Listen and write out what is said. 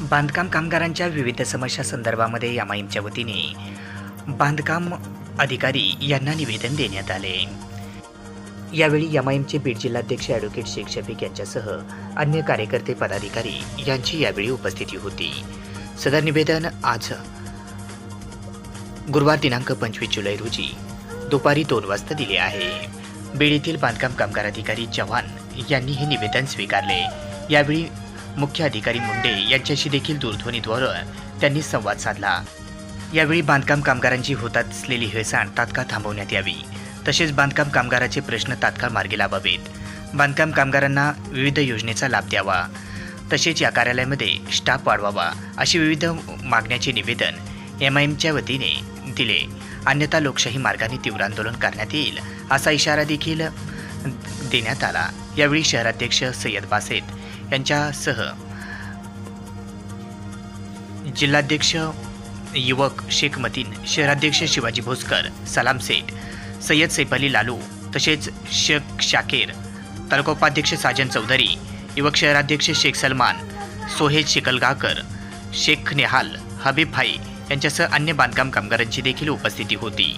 बांधकाम कामगारांच्या विविध समस्या संदर्भामध्ये एमआयएमच्या वतीने बांधकाम अधिकारी यांना निवेदन देण्यात आले। यावेळी एमआयएमचे बीड जिल्हाध्यक्ष ॲडव्होकेट शेख शफीक यांच्यासह अन्य कार्यकर्ते पदाधिकारी यांची यावेळी उपस्थिती होती। सदर निवेदन आज गुरुवार दिनांक 25 जुलै रोजी दुपारी 2 वाजता दिले आहे। बीड येथील बांधकाम कामगार अधिकारी चव्हाण यांनी हे निवेदन स्वीकारले। यावेळी मुख्य अधिकारी मुंडे यांच्याशी देखील दूरध्वनीद्वारे त्यांनी संवाद साधला। यावेळी बांधकाम कामगारांची होत असलेली हेळसांड तात्काळ थांबवण्यात यावी, तसेच बांधकाम कामगाराचे प्रश्न तात्काळ मार्गी लावावेत, बांधकाम कामगारांना विविध योजनेचा लाभ द्यावा, तसेच या कार्यालयामध्ये स्टाफ वाढवावा, अशी विविध मागण्याचे निवेदन एमआयएमच्या वतीने दिले। अन्यथा लोकशाही मार्गाने तीव्र आंदोलन करण्यात येईल असा इशारा देखील देण्यात आला। यावेळी शहराध्यक्ष सय्यद बासेत यांच्यासह जिल्हाध्यक्ष युवक शेख मतीन, शहराध्यक्ष शिवाजी भोसकर, सलाम सेठ, सय्यद सैफ अली लालू, तसेच शेख शाकीर, तालुका उपाध्यक्ष साजन चौधरी, युवक शहराध्यक्ष शेख सलमान, सोहेद शिकलगाकर, शेख नेहाल, हबीब भाई यांच्यासह अन्य बांधकाम कामगारांची देखील उपस्थिती होती।